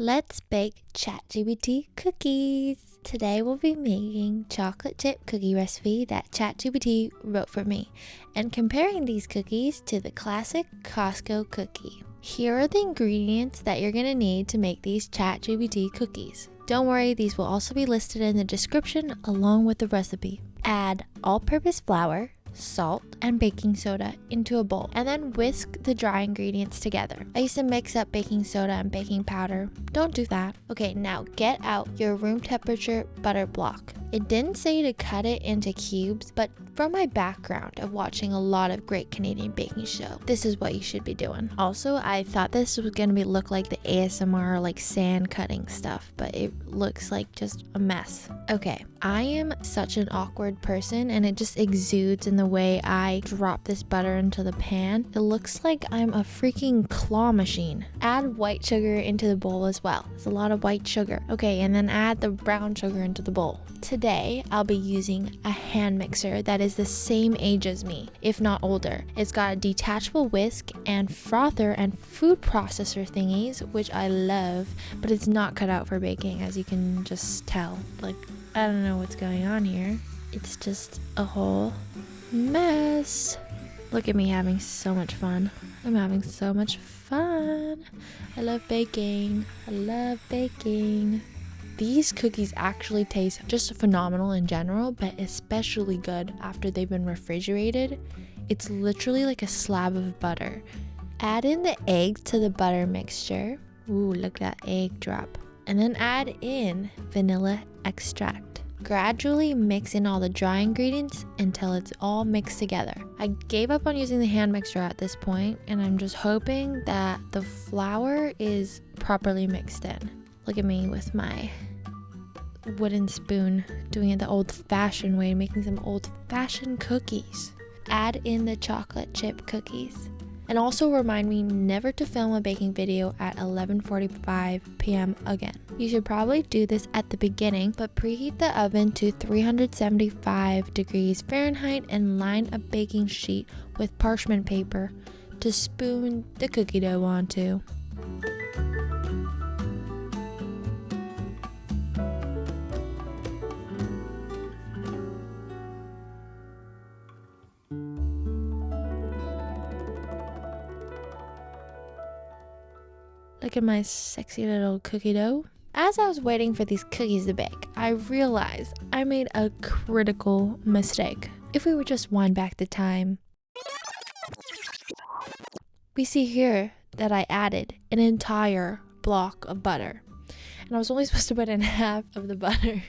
Let's bake ChatGPT cookies. Today we'll be making chocolate chip cookie recipe that ChatGPT wrote for me and comparing these cookies to the classic Costco cookie. Here are the ingredients that you're gonna need to make these ChatGPT cookies. Don't worry, these will also be listed in the description along with the recipe. Add all-purpose flour, salt, and baking soda into a bowl, and then whisk the dry ingredients together. I used to mix up baking soda and baking powder. Don't do that. Okay, now get out your room temperature butter block. It didn't say to cut it into cubes, but from my background of watching a lot of Great Canadian Baking Show, this is what you should be doing. Also, I thought this was gonna look like the ASMR like sand cutting stuff, but it looks like just a mess. Okay, I am such an awkward person and it just exudes in the way I drop this butter into the pan. It looks like I'm a freaking claw machine. Add white sugar into the bowl as well. It's a lot of white sugar. Okay, and then add the brown sugar into the bowl. Today, I'll be using a hand mixer that is the same age as me, if not older. It's got a detachable whisk and frother and food processor thingies, which I love, but it's not cut out for baking, as you can just tell. Like, I don't know what's going on here. It's just a whole mess. Look at me having so much fun. I'm having so much fun. I love baking. I love baking. These cookies actually taste just phenomenal in general, but especially good after they've been refrigerated. It's literally like a slab of butter. Add in the eggs to the butter mixture. Ooh, look at that egg drop. And then add in vanilla extract. Gradually mix in all the dry ingredients until it's all mixed together. I gave up on using the hand mixer at this point, and I'm just hoping that the flour is properly mixed in. Look at me with my wooden spoon doing it the old-fashioned way, making some old-fashioned cookies. Add in the chocolate chip cookies. And also remind me never to film a baking video at 11:45 p.m. again. You should probably do this at the beginning, but preheat the oven to 375 degrees Fahrenheit and line a baking sheet with parchment paper to spoon the cookie dough onto. Look at my sexy little cookie dough. As I was waiting for these cookies to bake, I realized I made a critical mistake. If we would just wind back the time, we see here that I added an entire block of butter. And I was only supposed to put in half of the butter.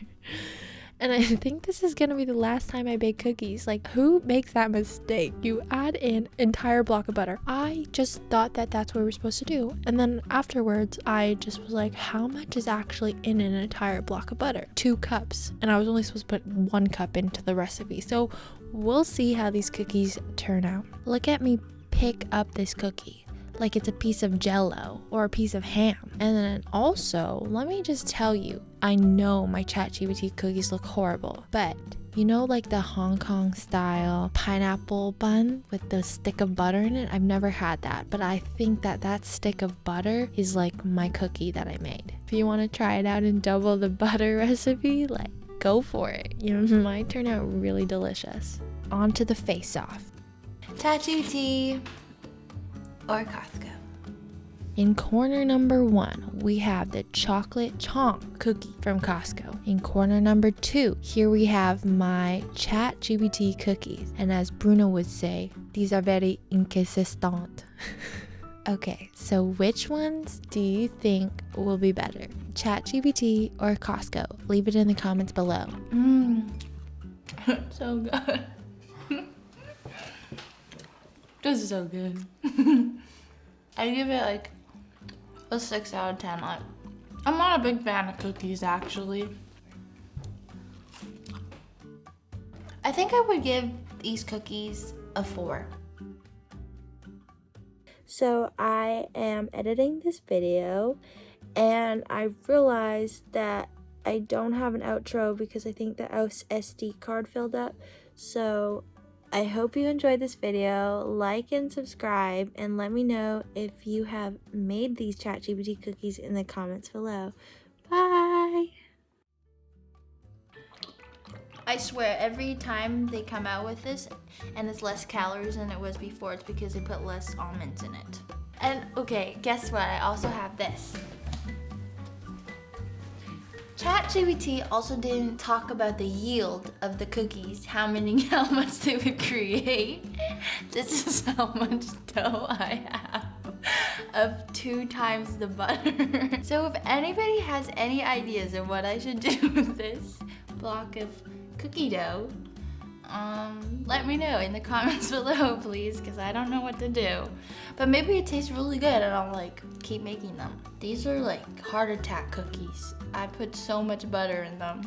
And I think this is gonna be the last time I bake cookies. Like, who makes that mistake? You add in entire block of butter. I just thought that that's what we're supposed to do. And then afterwards, I just was like, how much is actually in an entire block of butter? 2 cups. And I was only supposed to put 1 cup into the recipe. So we'll see how these cookies turn out. Look at me pick up this cookie like it's a piece of jello or a piece of ham. And then also, let me just tell you, I know my ChatGPT cookies look horrible, but you know, like the Hong Kong style pineapple bun with the stick of butter in it? I've never had that, but I think that that stick of butter is like my cookie that I made. If you want to try it out and double the butter recipe, like, go for it. You know, it might turn out really delicious. On to the face-off. ChatGPT or Costco. In corner number 1, we have the chocolate chonk cookie from Costco. In corner number 2, here we have my ChatGPT cookies. And as Bruno would say, these are very inconsistent. Okay, so which ones do you think will be better? ChatGPT or Costco? Leave it in the comments below. So good. This is so good. I give it like a 6 out of 10. Like, I'm not a big fan of cookies actually. I think I would give these cookies a 4. So I am editing this video and I realized that I don't have an outro because I think the SD card filled up. So I hope you enjoyed this video. Like and subscribe, and let me know if you have made these ChatGPT cookies in the comments below. Bye! I swear, every time they come out with this and it's less calories than it was before, it's because they put less almonds in it. And okay, guess what? I also have this. ChatGPT also didn't talk about the yield of the cookies, how much they would create. This is how much dough I have of 2 times the butter. So if anybody has any ideas of what I should do with this block of cookie dough, let me know in the comments below, please, because I don't know what to do. But maybe it tastes really good and I'll like keep making them. These are like heart attack cookies. I put so much butter in them.